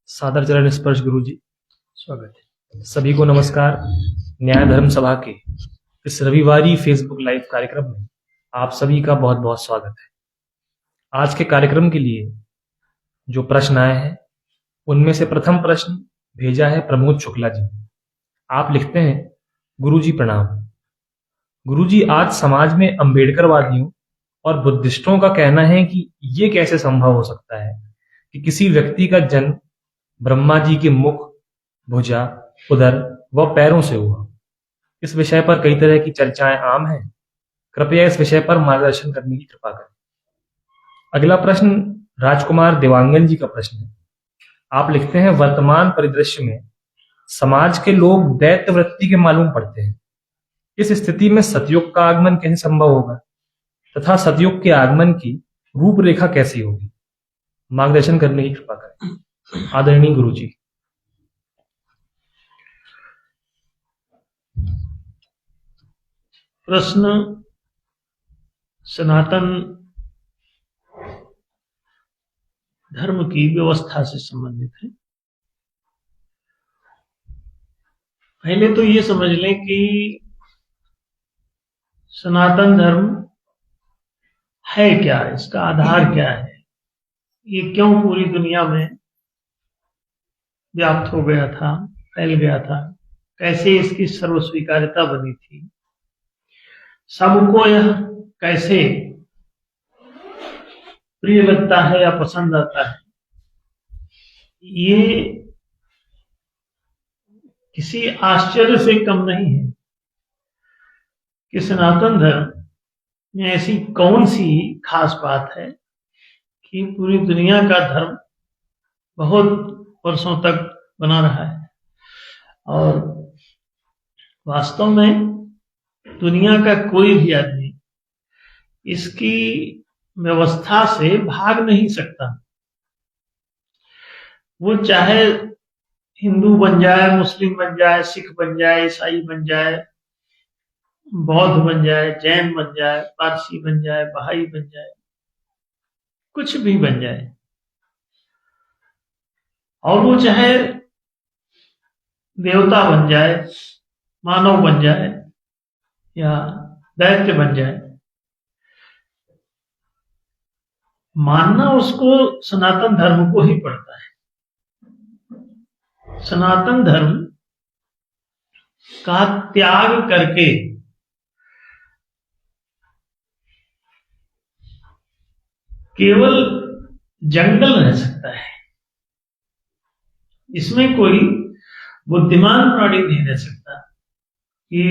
सादर चरण स्पर्श गुरु जी, स्वागत है। सभी को नमस्कार। न्याय धर्म सभा के इस रविवारी फेसबुक लाइव कार्यक्रम में आप सभी का बहुत बहुत स्वागत है। आज के कार्यक्रम के लिए जो प्रश्न आए हैं उनमें से प्रथम प्रश्न भेजा है प्रमोद शुक्ला जी। आप लिखते हैं, गुरु जी प्रणाम। गुरु जी, आज समाज में अंबेडकरवादियों और बुद्धिस्टों का कहना है कि ये कैसे संभव हो सकता है कि किसी व्यक्ति का जन्म ब्रह्मा जी के मुख, भुजा, उदर व पैरों से हुआ। इस विषय पर कई तरह की चर्चाएं आम हैं। कृपया इस विषय पर मार्गदर्शन करने की कृपा करें। अगला प्रश्न राजकुमार देवांगन जी का प्रश्न है। आप लिखते हैं, वर्तमान परिदृश्य में समाज के लोग दैत्य वृत्ति के मालूम पड़ते हैं। इस स्थिति में सतयुग का आगमन कैसे संभव होगा तथा सतयुग के आगमन की रूपरेखा कैसी होगी? मार्गदर्शन करने की कृपा करें, आदरणीय गुरु जी। प्रश्न सनातन धर्म की व्यवस्था से संबंधित है। पहले तो ये समझ लें कि सनातन धर्म है क्या, इसका आधार क्या है, ये क्यों पूरी दुनिया में व्याप्त हो गया था, फैल गया था, कैसे इसकी सर्वस्वीकार्यता बनी थी, सबको यह कैसे प्रिय लगता है या पसंद आता है, ये किसी आश्चर्य से कम नहीं है कि सनातन धर्म में ऐसी कौन सी खास बात है कि पूरी दुनिया का धर्म बहुत वर्षों तक बना रहा है। और वास्तव में दुनिया का कोई भी आदमी इसकी व्यवस्था से भाग नहीं सकता। वो चाहे हिंदू बन जाए, मुस्लिम बन जाए, सिख बन जाए, ईसाई बन जाए, बौद्ध बन जाए, जैन बन जाए, पारसी बन जाए, बहाई बन जाए, कुछ भी बन जाए, और वो चाहे देवता बन जाए, मानव बन जाए या दैत्य बन जाए, मानना उसको सनातन धर्म को ही पड़ता है। सनातन धर्म का त्याग करके केवल जंगल रह सकता है। इसमें कोई बुद्धिमान प्राणी नहीं रह सकता। ये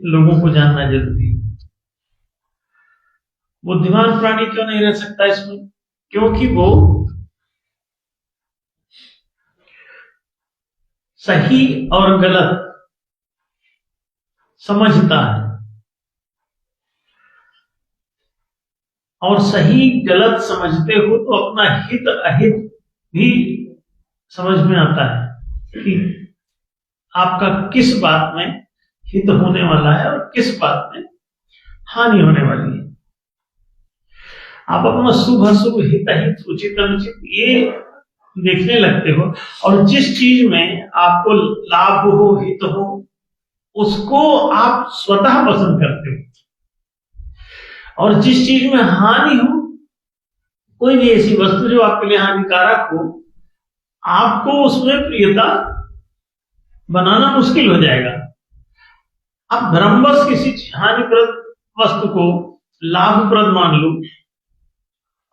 लोगों को जानना जरूरी है। बुद्धिमान प्राणी क्यों नहीं रह सकता इसमें? क्योंकि वो सही और गलत समझता है, और सही गलत समझते हो तो अपना हित अहित भी समझ में आता है कि आपका किस बात में हित होने वाला है और किस बात में हानि होने वाली है। आप अपना शुभ अशुभ, हित अहित, उचित अनुचित ये देखने लगते हो, और जिस चीज में आपको लाभ हो, हित हो, उसको आप स्वतः पसंद करते हो, और जिस चीज में हानि हो, कोई भी ऐसी वस्तु जो आपके लिए हानिकारक हो, आपको उसमें प्रियता बनाना मुश्किल हो जाएगा। आप भ्रमवश किसी हानिप्रद वस्तु को लाभप्रद मान लो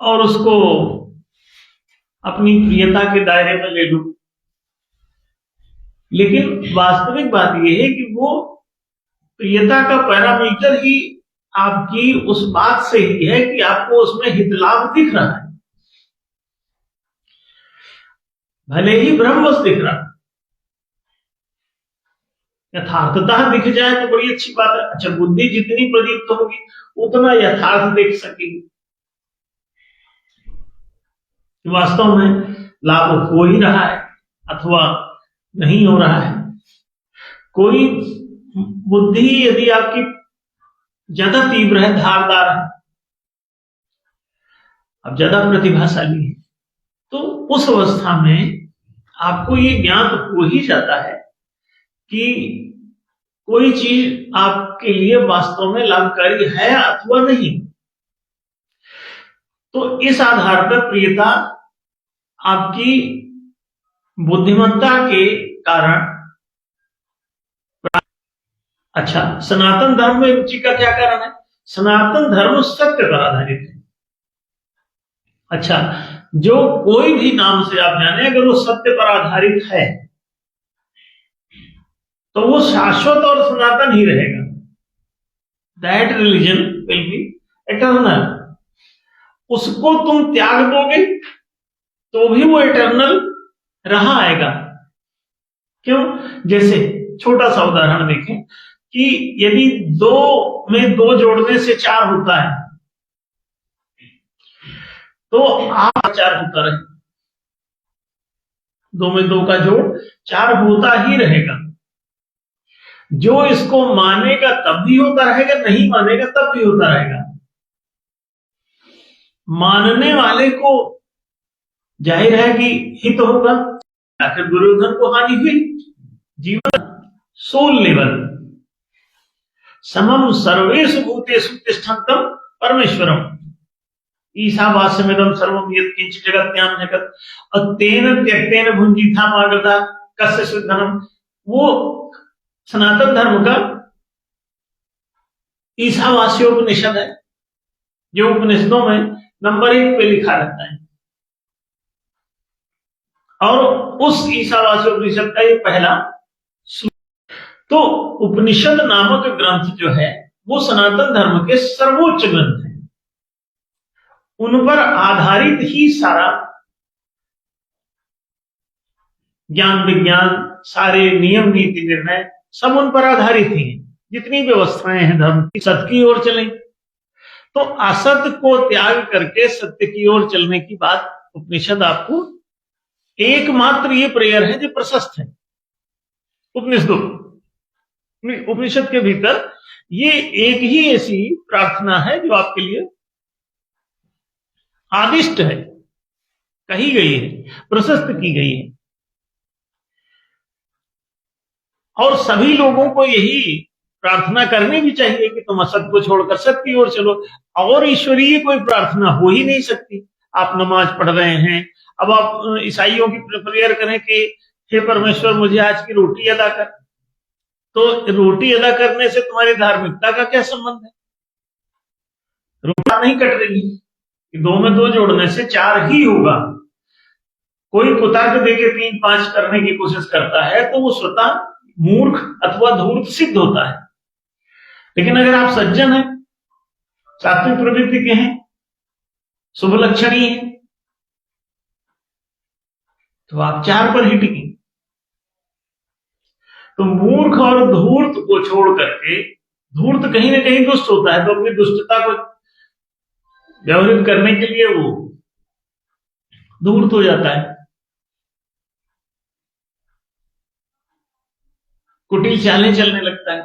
और उसको अपनी प्रियता के दायरे में ले लो, लेकिन वास्तविक बात यह है कि वो प्रियता का पैरामीटर ही आपकी उस बात से ही है कि आपको उसमें हित लाभ दिख रहा है, भले ही भ्रमवश दिख रहा है। यथार्थता दिख जाए तो बड़ी अच्छी बात है। अच्छा, बुद्धि जितनी प्रदीप्त होगी उतना यथार्थ देख सकेगी। वास्तव में लाभ हो ही रहा है अथवा नहीं हो रहा है। कोई बुद्धि यदि आपकी ज्यादा तीव्र है, धारदार है, अब ज्यादा प्रतिभाशाली है, तो उस अवस्था में आपको ये ज्ञात हो ही जाता है कि कोई चीज आपके लिए वास्तव में लाभकारी है अथवा नहीं। तो इस आधार पर प्रियता आपकी बुद्धिमत्ता के कारण। अच्छा, सनातन धर्म में रुचि का क्या कारण है? सनातन धर्म सत्य पर आधारित है। अच्छा, जो कोई भी नाम से आप जाने, अगर वो सत्य पर आधारित है तो वो शाश्वत और सनातन ही रहेगा। That religion will be eternal. उसको तुम त्याग दोगे तो भी वो इटर्नल रहा आएगा। क्यों? जैसे छोटा सा उदाहरण देखें कि यदि 2 में 2 जोड़ने से 4 होता है तो आप 4 होता रहे। 2 में 2 का जोड़ 4 होता ही रहेगा। जो इसको मानेगा तब भी होता रहेगा, नहीं मानेगा तब भी होता रहेगा। मानने वाले को जाहिर है कि हित होगा। आखिर दुर्योधन को हानि हुई। जीवन सोल लेवल समम सर्वेषु भूतेषु तिष्ठन्तं परमेश्वरम ईशावास्यमिदं सर्वं यत्किंचित् जगत्यां जगत् अतेन त्यक्तेन भुंजीथा मागधा कस्य सुधनम। वो सनातन धर्म का ईशावास्योपनिषद है, जो उपनिषदों में नंबर 1 पे लिखा रहता है। और उस ईशावास्योपनिषद का ये पहला। तो उपनिषद नामक ग्रंथ जो है वो सनातन धर्म के सर्वोच्च ग्रंथ है। उन पर आधारित ही सारा ज्ञान विज्ञान, सारे नियम नीति निर्णय सब उन पर आधारित ही हैं। जितनी व्यवस्थाएं हैं धर्म की, सत्य की ओर चलें। तो असत्य को त्याग करके सत्य की ओर चलने की बात उपनिषद आपको एकमात्र ये प्रेयर है जो प्रशस्त है उपनिषद के भीतर। ये एक ही ऐसी प्रार्थना है जो आपके लिए आदिष्ट है, कही गई है, प्रशस्त की गई है। और सभी लोगों को यही प्रार्थना करनी भी चाहिए कि तुम असत को छोड़कर सत्य की ओर चलो। और ईश्वरीय कोई प्रार्थना हो ही नहीं सकती। आप नमाज पढ़ रहे हैं, अब आप ईसाइयों की प्रेयर करें कि हे परमेश्वर मुझे आज की रोटी अदा कर, तो रोटी अदा करने से तुम्हारी धार्मिकता का क्या संबंध है? रोटी नहीं कट रही। 2 में 2 जोड़ने से 4 ही होगा। कोई कुतर्क देके 3 5 करने की कोशिश करता है तो वो स्वतः मूर्ख अथवा धूर्त सिद्ध होता है। लेकिन अगर आप सज्जन हैं, सात्विक प्रवृत्ति के हैं, शुभ लक्षणी हैं, तो आप 4 पर ही टिकेंगे। तो मूर्ख और धूर्त को छोड़ करके, धूर्त कहीं ना कहीं दुष्ट होता है, तो अपनी दुष्टता को व्यवहारित करने के लिए वो धूर्त हो जाता है, कुटिल चालें चलने लगता है।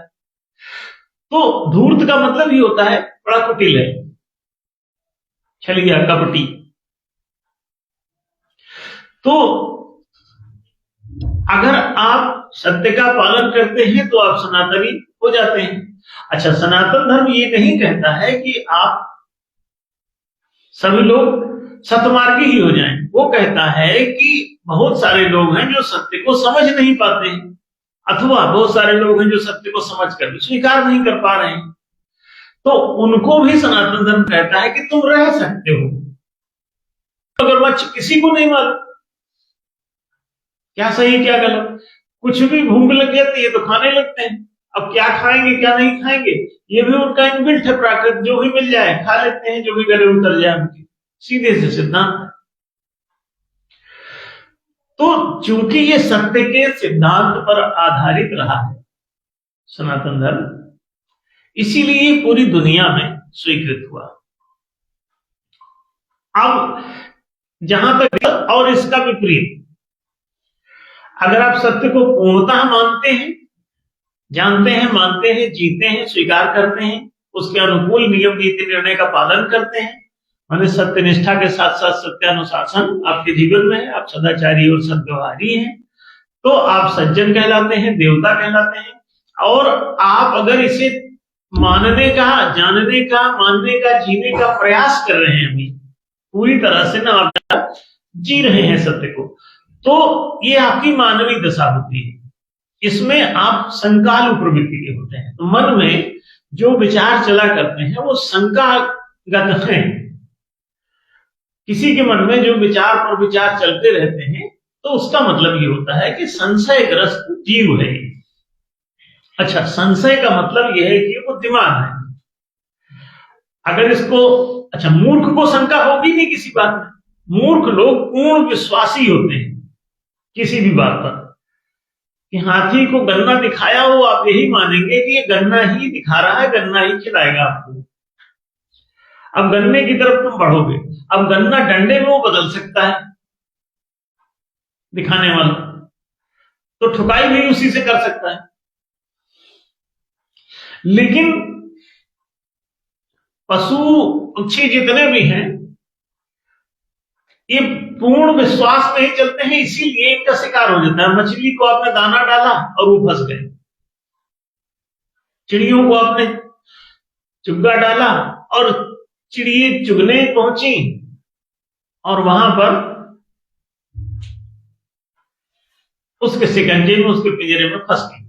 तो धूर्त का मतलब ही होता है बड़ा कुटिल है, छलिया, कपटी। तो अगर आप सत्य का पालन करते हैं तो आप सनातनी हो जाते हैं। अच्छा, सनातन धर्म ये नहीं कहता है कि आप सभी लोग सतमार्गी ही हो जाएं। वो कहता है कि बहुत सारे लोग हैं जो सत्य को समझ नहीं पाते हैं, अथवा बहुत सारे लोग हैं जो सत्य को समझ कर स्वीकार नहीं कर पा रहे हैं। तो उनको भी सनातन धर्म कहता है कि तुम रह सकते हो। अगर किसी को नहीं मालूम क्या सही क्या गलत, कुछ भी भूख लग जाती है तो खाने लगते हैं। अब क्या खाएंगे क्या नहीं खाएंगे ये भी उनका इनबिल्ट है, प्राकृत जो भी मिल जाए खा लेते हैं, जो भी गले उतर जाए उनके, सीधे से सिद्धांत है। तो चूंकि ये सत्य के सिद्धांत पर आधारित रहा है सनातन धर्म, इसीलिए पूरी दुनिया में स्वीकृत हुआ। अब जहां तक और इसका विपरीत, अगर आप सत्य को पूर्णतः मानते हैं, जानते हैं, मानते हैं, जीते हैं, स्वीकार करते हैं, उसके अनुकूल नियम नीति निर्णय का पालन करते हैं, माने सत्यनिष्ठा के साथ साथ सत्यानुशासन आपके जीवन में है, आप सदाचारी और सद्व्यवहारी हैं, तो आप सज्जन कहलाते हैं, देवता कहलाते हैं। और आप अगर इसे मानने का, जानने का, मानने का, जीने का प्रयास कर रहे हैं, अभी पूरी तरह से ना आप जी रहे हैं सत्य को, तो ये आपकी मानवीय दशा होती है। इसमें आप संकालु प्रवृत्ति के होते हैं। तो मन में जो विचार चला करते हैं वो शंकागत हैं। किसी के मन में जो विचार पर विचार चलते रहते हैं तो उसका मतलब ये होता है कि संशयग्रस्त जीव है। अच्छा, संशय का मतलब यह है कि बुद्धिमान है। अगर इसको, अच्छा, मूर्ख को शंका होगी नहीं किसी बात में। मूर्ख लोग पूर्ण विश्वासी होते हैं किसी भी बात पर। कि हाथी को गन्ना दिखाया हो, आप यही मानेंगे कि ये गन्ना ही दिखा रहा है, गन्ना ही खिलाएगा आपको। अब गन्ने की तरफ तुम बढ़ोगे, अब गन्ना डंडे में वो बदल सकता है दिखाने वाला, तो ठुकाई भी उसी से कर सकता है। लेकिन पशु पक्षी जितने भी हैं ये पूर्ण विश्वास में ही चलते हैं, इसीलिए इनका शिकार हो जाता है। मछली को आपने दाना डाला और वो फंस गए, चिड़ियों को आपने चुग्गा डाला और चिड़िए चुगने पहुंची और वहां पर उसके शिकंजे में, उसके पिंजरे में फंस गई।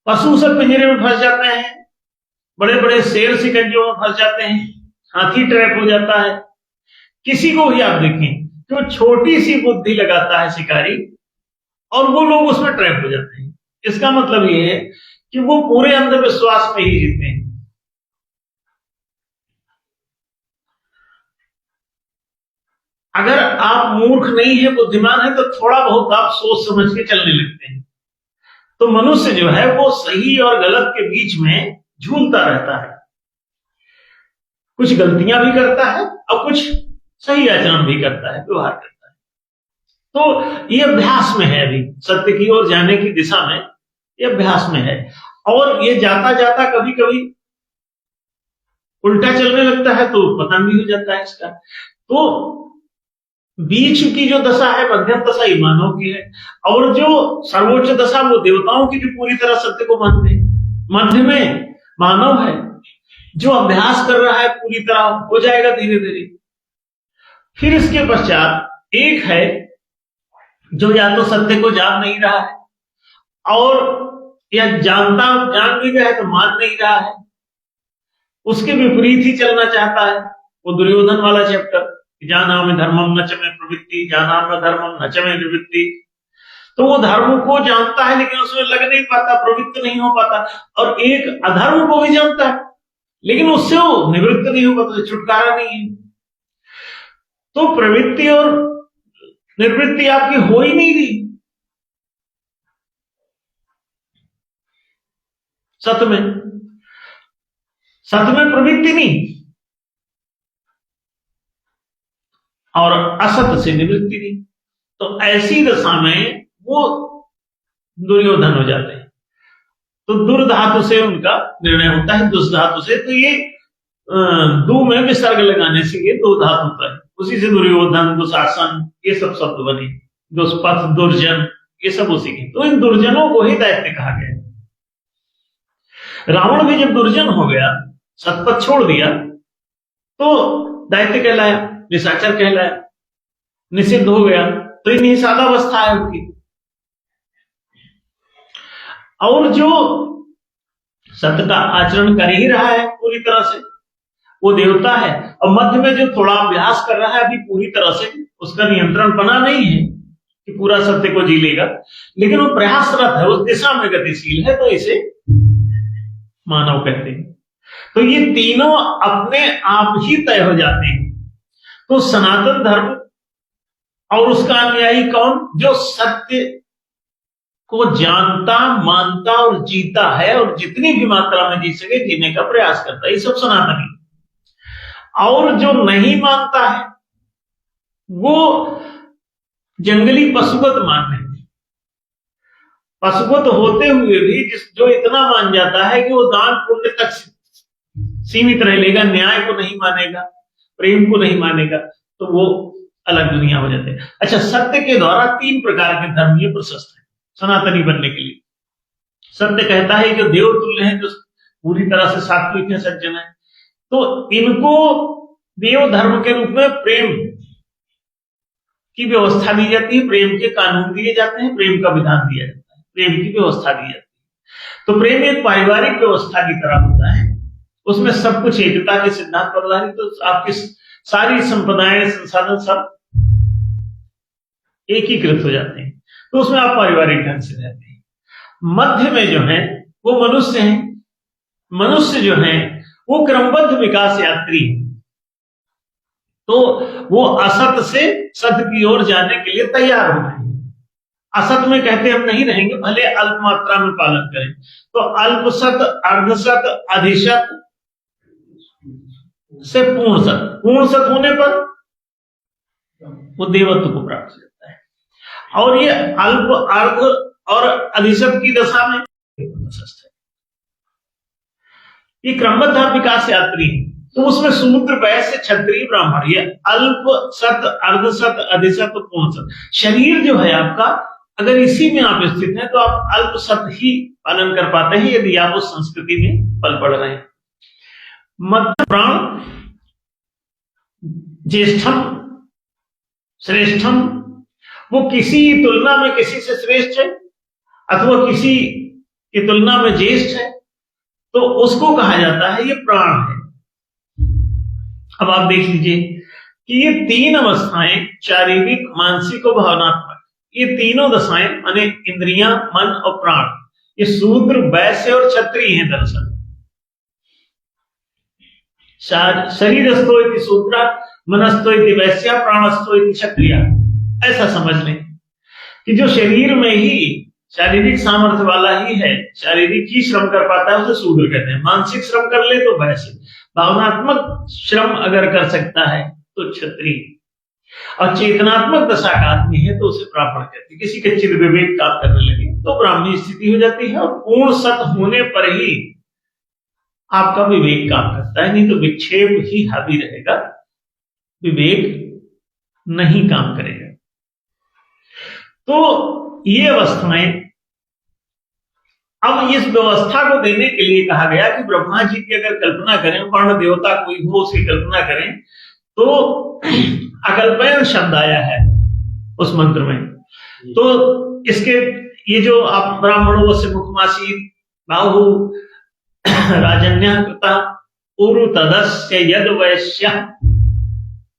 पशु सब पिंजरे में फंस जाते हैं, बड़े बड़े शेर शिकंजों में फंस जाते हैं, हाथी ट्रैप हो जाता है। किसी को भी आप देखें जो छोटी सी बुद्धि लगाता है शिकारी, और वो लोग उसमें ट्रैप हो जाते हैं। इसका मतलब ये है कि वो पूरे अंधविश्वास में ही जीते हैं। अगर आप मूर्ख नहीं है, बुद्धिमान है, तो थोड़ा बहुत आप सोच समझ के चलने लगते हैं। तो मनुष्य जो है वो सही और गलत के बीच में झूलता रहता है, कुछ गलतियां भी करता है और कुछ सही आचरण भी करता है, व्यवहार करता है। तो ये अभ्यास में है, अभी सत्य की ओर जाने की दिशा में ये अभ्यास में है। और ये जाता जाता कभी कभी उल्टा चलने लगता है तो पतन भी हो जाता है इसका। तो बीच की जो दशा है, मध्यम दशा, ये मानव की है, और जो सर्वोच्च दशा वो देवताओं की भी पूरी तरह सत्य को मानते हैं। मध्य में मानव है जो अभ्यास कर रहा है, पूरी तरह हो जाएगा धीरे धीरे। फिर इसके पश्चात एक है जो या तो सत्य को जान नहीं रहा है, और या जान भी गया है तो मान नहीं रहा है, उसके विपरीत ही चलना चाहता है। वो दुर्योधन वाला चैप्टर, जाना में धर्मम न च में प्रवृत्ति, जाना में धर्मम न च में निवृत्ति। तो वो धर्म को जानता है लेकिन उसमें लग नहीं पाता, प्रवृत्त नहीं हो पाता। और एक अधर्म को भी जानता है लेकिन उससे वो निवृत्त नहीं हो पाता, छुटकारा नहीं है। तो प्रवृत्ति और निवृत्ति आपकी हो ही नहीं रही सत में प्रवृत्ति नहीं, और असत से निवृत्ति नहीं। तो ऐसी दशा में वो दुर्योधन हो जाते हैं। तो दुर्धातु से उनका निर्णय होता है, दुष् धातु से। तो ये दु में विसर्ग लगाने से ये दो धातु होता है, उसी से दुर्योधन, दुशासन, ये सब शब्द बने। दुष्पथ, दुर्जन, ये सब उसी के। तो इन दुर्जनों को ही दैत्य कहा गया। रावण भी जब दुर्जन हो गया, सतपथ छोड़ दिया, तो दैत्य कहलाया, निशाचर कहलाया, निषिद्ध हो गया। तो ये निषादावस्था है उनकी। और जो सत्य का आचरण कर ही रहा है पूरी तरह से, वो देवता है। और मध्य में जो थोड़ा अभ्यास कर रहा है, अभी पूरी तरह से उसका नियंत्रण बना नहीं है कि पूरा सत्य को जी लेगा, लेकिन वो प्रयासरत है, उस दिशा में गतिशील है, तो इसे मानव कहते हैं। तो ये तीनों अपने आप ही तय हो जाते हैं। तो सनातन धर्म और उसका अनुयायी कौन? जो सत्य को जानता, मानता और जीता है, और जितनी भी मात्रा में जी सके जीने का प्रयास करता है, ये सब सनातनी। और जो नहीं मानता है वो जंगली पशुवत मानने, पशुवत होते हुए भी जो इतना मान जाता है कि वो दान पुण्य तक सीमित रह लेगा, न्याय को नहीं मानेगा, प्रेम को नहीं मानेगा, तो वो अलग दुनिया हो जाती है। अच्छा, सत्य के द्वारा 3 प्रकार के धर्म ये प्रशस्त है सनातनी बनने के लिए। सत्य कहता है जो देव तुल्य है, जो पूरी तरह से सात्विक है, सज्जन है, तो इनको देव धर्म के रूप में प्रेम की व्यवस्था दी जाती है, प्रेम के कानून दिए जाते हैं, प्रेम का विधान दिया जाता है, प्रेम की व्यवस्था दी जाती है। तो प्रेम एक पारिवारिक व्यवस्था की तरह होता है, उसमें सब कुछ एकता के सिद्धांत पर आधारित, तो आपकी सारी संपदाएं, संसाधन सब एकीकृत हो जाते हैं, तो उसमें आप पारिवारिक ढंग से रहते हैं। मध्य में जो है वो मनुष्य है। मनुष्य जो है वो क्रमबद्ध विकास यात्री है, तो वो असत से सत की ओर जाने के लिए तैयार हो रहे हैं। असत में कहते हम नहीं रहेंगे, भले अल्प मात्रा में पालन करें, तो अल्प सत, अर्धसत, अधिशत से पूर्ण सत, पूर्ण सत होने पर वो देवत्व को प्राप्त हो जाता है। और ये अल्प, अर्ध और अधिशत की दशा में ये क्रमबद्ध विकास यात्री है, तो उसमें शूद्र, वैश्य, क्षत्रिय, ब्राह्मण, ये अल्प सत, अर्धसत, अधिशत, पूर्ण सत। शरीर जो है आपका, अगर इसी में आप स्थित हैं तो आप अल्प सत ही पालन कर पाते हैं, यदि आप उस संस्कृति में पल पड़ रहे हैं। मध्य प्राण, ज्येष्ठम, श्रेष्ठम, वो किसी तुलना में किसी से श्रेष्ठ है अथवा किसी की तुलना में ज्येष्ठ है, तो उसको कहा जाता है ये प्राण है। अब आप देख लीजिए कि ये 3 अवस्थाएं, शारीरिक, मानसिक और भावनात्मक, ये तीनों दशाएं माने इंद्रियां, मन और प्राण, ये शूद्र, वैश्य और क्षत्रिय हैं। दरअसल शरीरस्थो इति शूद्र, मनस्थो इति वैश्य, प्राणस्थो इति क्षत्रिय। ऐसा समझ लें कि जो शरीर में ही शारीरिक सामर्थ्य वाला ही है, शारीरिक ही श्रम कर पाता है, उसे शूद्र कहते हैं। मानसिक श्रम कर ले तो वैश्य, भावनात्मक श्रम अगर कर सकता है तो क्षत्रिय, और चेतनात्मक दशा का आदमी है तो उसे ब्राह्मण कहते हैं। किसी के चिर विवेक काम करने लगे तो ब्राह्मणी स्थिति हो जाती है, और पूर्ण सत होने पर ही आपका विवेक काम करता है, नहीं तो विक्षेप ही हावी रहेगा, विवेक नहीं काम करेगा। तो ये अवस्थाएं, अब इस व्यवस्था को देने के लिए कहा गया कि ब्रह्मा जी की अगर कल्पना करें, वर्ण देवता कोई हो उसकी कल्पना करें, तो अकल्पयन शब्द आया है उस मंत्र में। तो इसके ये जो आप ब्राह्मणों से मुखमासी बाहु राजन्य कृता उरु तदस्य यद वैश्य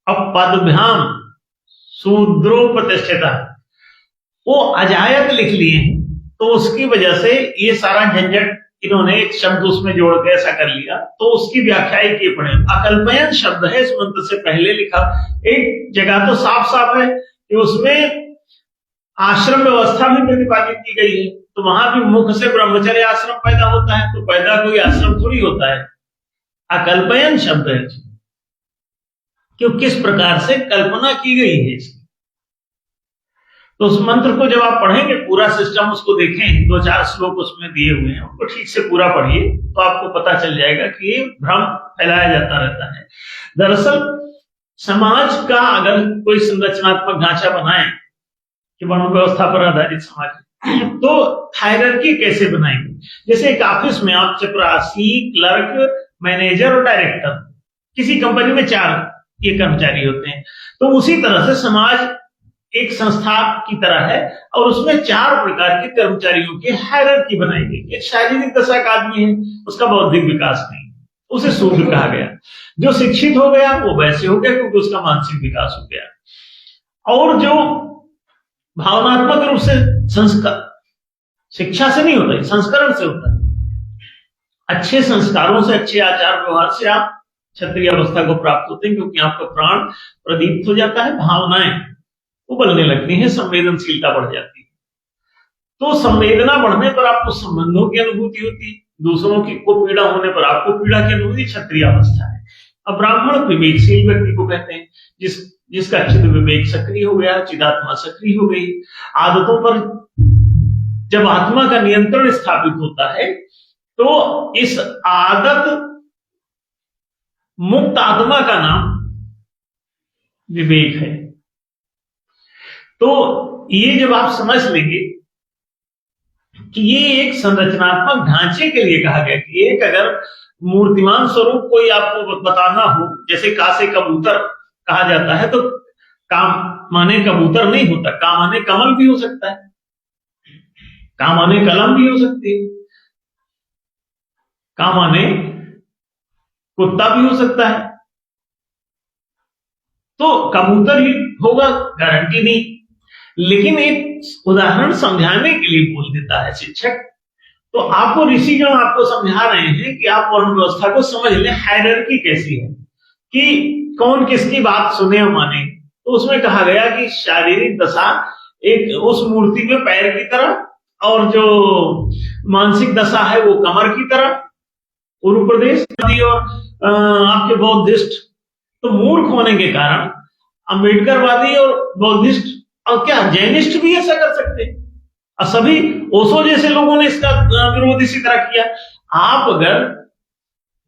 अपदभ्याम शूद्रोपतिष्ठिता, वो अजायत लिख लिए हैं, तो उसकी वजह से ये सारा झंझट इन्होंने एक शब्द उसमें जोड़ के ऐसा कर लिया, तो उसकी व्याख्या की पड़े। अकल्पयन शब्द है इस मंत्र से पहले लिखा। एक जगह तो साफ साफ है कि उसमें आश्रम व्यवस्था भी प्रतिपादित की गई है, तो वहां भी मुख से ब्रह्मचर्य आश्रम पैदा होता है, तो पैदा कोई आश्रम थोड़ी होता है। अकल्पयन शब्द है क्यों, किस प्रकार से कल्पना की गई है इसकी। तो उस मंत्र को जब आप पढ़ेंगे, पूरा सिस्टम उसको देखें, 2-4 श्लोक उसमें दिए हुए हैं, उनको ठीक से पूरा पढ़िए तो आपको पता चल जाएगा कि ये भ्रम फैलाया जाता रहता है। दरअसल समाज का अगर कोई संरचनात्मक ढांचा बनाए कि वर्ण व्यवस्था पर आधारित समाज, तो हायरार्की कैसे बनाएंगे। जैसे एक ऑफिस में आप चपरासी, क्लर्क, मैनेजर और डायरेक्टर, किसी कंपनी में 4 ये कर्मचारी होते हैं, तो उसी तरह से समाज एक संस्था की तरह है, और उसमें 4 प्रकार के कर्मचारियों की हायरार्की बनाई गई। एक शारीरिक दशा का आदमी है, उसका बौद्धिक विकास नहीं, उसे शूद्र कहा गया। जो शिक्षित हो गया वो वैसे हो गया क्योंकि उसका मानसिक विकास हो गया। और जो भावनात्मक रूप से संस्कार, शिक्षा से नहीं होता है, संस्करण से होता है। अच्छे संस्कारों से, अच्छे आचार व्यवहार से आप क्षत्रिय अवस्था को प्राप्त होते हैं, क्योंकि आपका प्राण प्रदीप्त हो जाता है, भावनाएं उबलने लगती हैं, संवेदनशीलता बढ़ जाती है। तो संवेदना बढ़ने पर आपको संबंधों की अनुभूति होती है, दूसरों की को पीड़ा होने पर आपको पीड़ा की अनुभूति क्षत्रिय अवस्था है। अब ब्राह्मण विवेकशील व्यक्ति को कहते हैं, जिसका चित्त विवेक सक्रिय हो गया, चिदात्मा सक्रिय हो गई। आदतों पर जब आत्मा का नियंत्रण स्थापित होता है, तो इस आदत मुक्त आत्मा का नाम विवेक है। तो ये जब आप समझ लेंगे कि ये एक संरचनात्मक ढांचे के लिए कहा गया कि एक अगर मूर्तिमान स्वरूप कोई आपको बताना हो, जैसे का से कबूतर कहा जाता है, तो काम माने कबूतर नहीं होता, काम माने कमल भी हो सकता है, काम माने कलम भी हो सकती है, काम माने कुत्ता भी हो सकता है। तो कबूतर ही होगा गारंटी नहीं, लेकिन एक उदाहरण समझाने के लिए बोल देता है शिक्षक। तो आपको ऋषिगण आपको समझा रहे हैं कि आप वर्ण व्यवस्था को समझ लें, हायरार्की कैसी है कि कौन किसकी बात सुने और माने। तो उसमें कहा गया कि शारीरिक दशा एक उस मूर्ति में पैर की तरह, और जो मानसिक दशा है वो कमर की तरह, पूर्व प्रदेश और आपके बौद्धिस्ट। तो मूर्ख होने के कारण अम्बेडकरवादी और बौद्धिस्ट और क्या जैनिस्ट भी ऐसा कर सकते हैं, और सभी ओशो जैसे लोगों ने इसका विरोध इसी तरह किया। आप अगर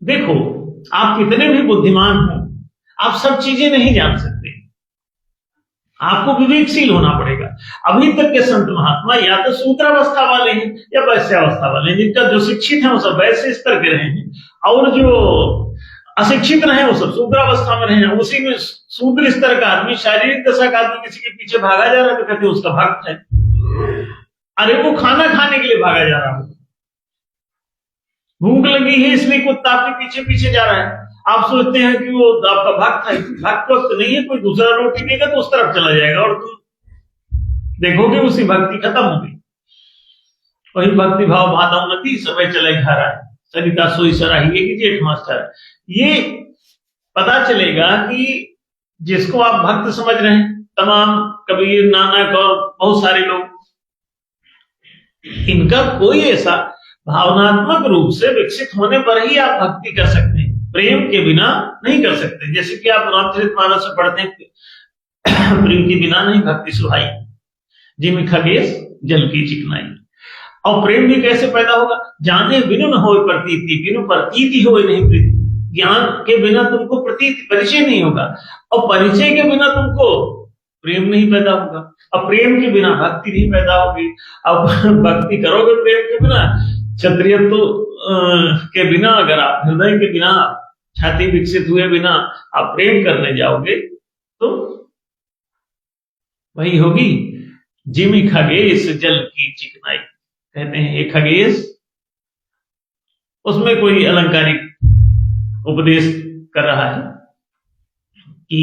देखो, आप कितने भी बुद्धिमान हो, आप सब चीजें नहीं जान सकते, आपको विवेकशील होना पड़ेगा। अभी तक के संत महात्मा या तो सूत्रावस्था वाले हैं या वैश्यावस्था वाले हैं, जिनका जो शिक्षित है वो सब वैश्य स्तर के रहे हैं, और जो अशिक्षित रहे वो सब शूद्रावस्था में रहे हैं। उसी में शूद्र स्तर का आदमी, शारीरिक दशा का आदमी किसी के पीछे भागा जा रहा है तो कहते हैं उसका भक्त है। अरे वो खाना खाने के लिए भागा जा रहा है, भूख लगी है इसलिए कुत्ता आपके पीछे पीछे जा रहा है, आप सोचते हैं कि वो आपका भक्त है। भक्त वक्त नहीं है, कोई दूसरा रोटी देगा तो उस तरफ चला जाएगा और तुम देखोगे उसी भक्ति खत्म हो गई। वही भक्ति भाव भादव नदी समय चले घर आए, सरिता सोई सराही की जेठ मास्टर। ये पता चलेगा कि जिसको आप भक्त समझ रहे हैं, तमाम कबीर, नानक और बहुत सारे लोग, इनका कोई ऐसा भावनात्मक रूप से विकसित होने पर ही आप भक्ति कर सकते हैं, प्रेम के बिना नहीं कर सकते। जैसे कि आप रामचरितमानस में पढ़ते हैं, प्रेम के बिना नहीं भक्ति सुहाई, जिम खगेश जल की चिकनाई। और प्रेम भी कैसे पैदा होगा? जाने बिनु न होए प्रतीति, बिनु प्रतीति होए नहीं प्रीति। ज्ञान के बिना तुमको प्रतीति परिचय नहीं होगा, और परिचय के बिना तुमको प्रेम नहीं पैदा होगा, और प्रेम के बिना भक्ति नहीं पैदा होगी। अब भक्ति करोगे प्रेम के बिना, क्षत्रियत्व के बिना, अगर आप हृदय के बिना, छाती विकसित हुए बिना आप प्रेम करने जाओगे तो वही होगी जिमी खगेश जल की चिकनाई। कहते हैं एक खगेश, उसमें कोई अलंकारिक उपदेश कर रहा है कि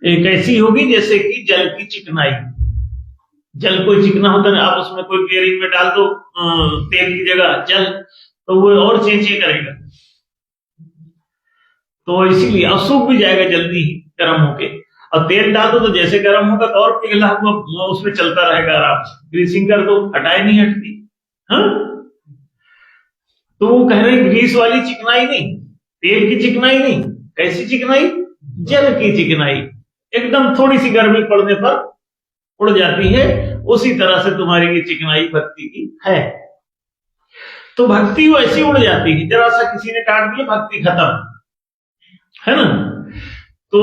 एक ऐसी होगी जैसे कि जल की चिकनाई। जल कोई चिकना होता है, आप उसमें कोई बेरिंग में डाल दो तेल की जगह जल, तो वो और चेंचे करेगा, तो इसीलिए अब सूख भी जाएगा जल्दी ही गर्म होके। और तेल डाल दो तो जैसे गर्म होगा तो और पिघला हुआ उसमें चलता रहेगा आराम से। ग्रीसिंग कर दो, हटाए नहीं हटती। हाँ, तो वो कह रहे हैं ग्रीस वाली चिकनाई नहीं, तेल की चिकनाई नहीं, कैसी चिकनाई? जल की चिकनाई। एकदम थोड़ी सी गर्मी पड़ने पर उड़ जाती है, उसी तरह से तुम्हारी ये चिकनाई भक्ति की है। तो भक्ति वैसी उड़ जाती है, जरा सा किसी ने काट दिया भक्ति खत्म, है ना। तो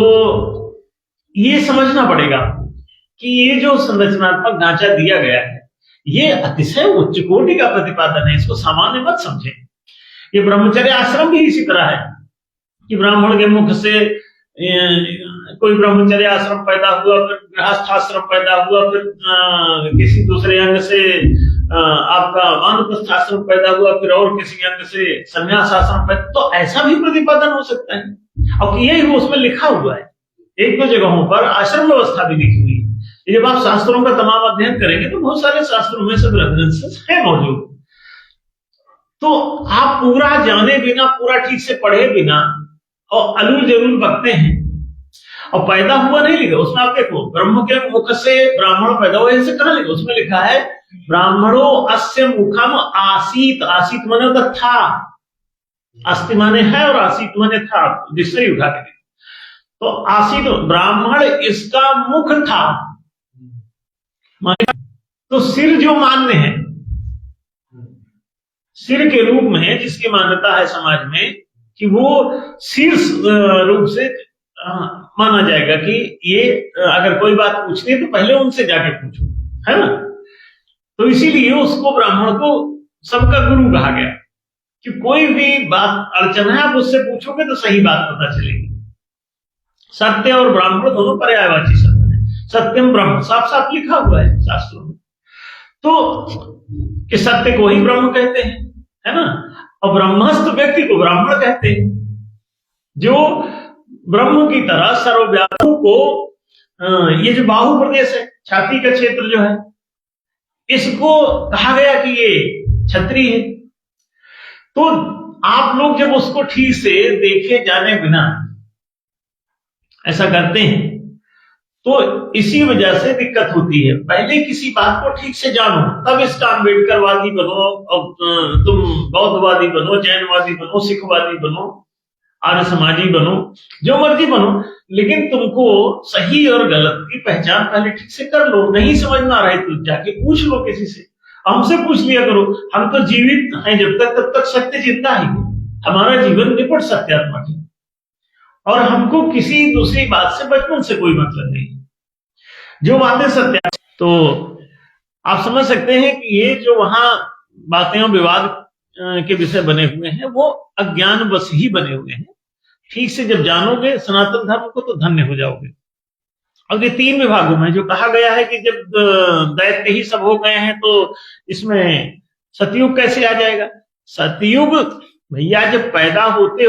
ये समझना पड़ेगा कि ये जो संरचनात्मक ढांचा दिया गया है ये अतिशय उच्च कोटि का प्रतिपादन है, इसको सामान्य मत समझें। ये ब्रह्मचर्य आश्रम भी इसी तरह है कि ब्राह्मण के मुख से कोई ब्रह्मचर्य आश्रम पैदा हुआ, फिर गृहस्थ आश्रम पैदा हुआ, फिर किसी दूसरे अंग से आपका वानप्रस्थ आश्रम पैदा हुआ, फिर और किसी अंग से संन्यास आश्रम पैदा। तो ऐसा भी प्रतिपादन हो सकता है, और यही उसमें लिखा हुआ है। एक दो जगहों पर आश्रम व्यवस्था भी लिखी हुई है। जब आप शास्त्रों का तमाम अध्ययन करेंगे तो बहुत सारे शास्त्रों में सब रेफरेंसेस है मौजूद। तो आप पूरा जाने बिना, पूरा ठीक से पढ़े बिना और अलूल जरूर बकते हैं, और पैदा हुआ नहीं लिखा उसमें। आप देखो, ब्रह्म के मुख से ब्राह्मण पैदा हुआ, ऐसे कहां लिखा? उसमें लिखा है ब्राह्मणो अस्य मुखम आसीत। आसीत माने होता था, अस्ति माने है और आसीत माने था, जिससे उठा के। तो आसीत ब्राह्मण इसका मुख था, तो सिर जो मान्य है, सिर के रूप में जिसकी मान्यता है समाज में, कि वो शीर्ष रूप से माना जाएगा कि ये अगर कोई बात पूछनी है तो पहले उनसे जाके पूछो, है ना। तो इसीलिए उसको, ब्राह्मण को सबका गुरु कहा गया कि कोई भी बात अड़चन है आप उससे पूछोगे तो सही बात पता चलेगी। सत्य और ब्राह्मण दोनों पर्यायवाची शब्द है। सत्यम ब्रह्म साफ साफ लिखा हुआ है शास्त्रों में। तो कि सत्य को ही ब्रह्म कहते हैं, है ना। और ब्रह्मस्थ व्यक्ति को ब्राह्मण कहते हैं, जो ब्रह्म की तरह सर्वव्यापी को, ये जो बाहु प्रदेश है, छाती का क्षेत्र जो है, इसको कहा गया कि ये क्षत्रिय है। तो आप लोग जब उसको ठीक से देखे जाने बिना ऐसा करते हैं तो इसी वजह से दिक्कत होती है। पहले किसी बात को ठीक से जानो, तब इसका अम्बेडकरवादी बनो, अब तुम बौद्धवादी बनो, जैनवादी बनो, सिखवादी बनो, आर्य समाजी बनो, जो मर्जी बनो, लेकिन तुमको सही और गलत की पहचान पहले ठीक से कर लो। नहीं समझ में आ रहा है तो जाके पूछ लो किसी से, हमसे पूछ लिया करो। हम तो जीवित हैं जब तक, तब तक सत्य जिंदा ही है। हमारा जीवन निपुण सत्यात्मक है और हमको किसी दूसरी बात से बचपन से कोई मतलब नहीं, जो बातें सत्य। तो आप समझ सकते हैं कि ये जो वहां बातें और विवाद के विषय बने हुए हैं वो अज्ञान बस ही बने हुए हैं। ठीक से जब जानोगे सनातन धर्म को तो धन्य हो जाओगे। अब ये 3 विभागों में जो कहा गया है कि जब दैत्य ही सब हो गए हैं तो इसमें सतयुग कैसे आ जाएगा। सतयुग भैया जब पैदा होते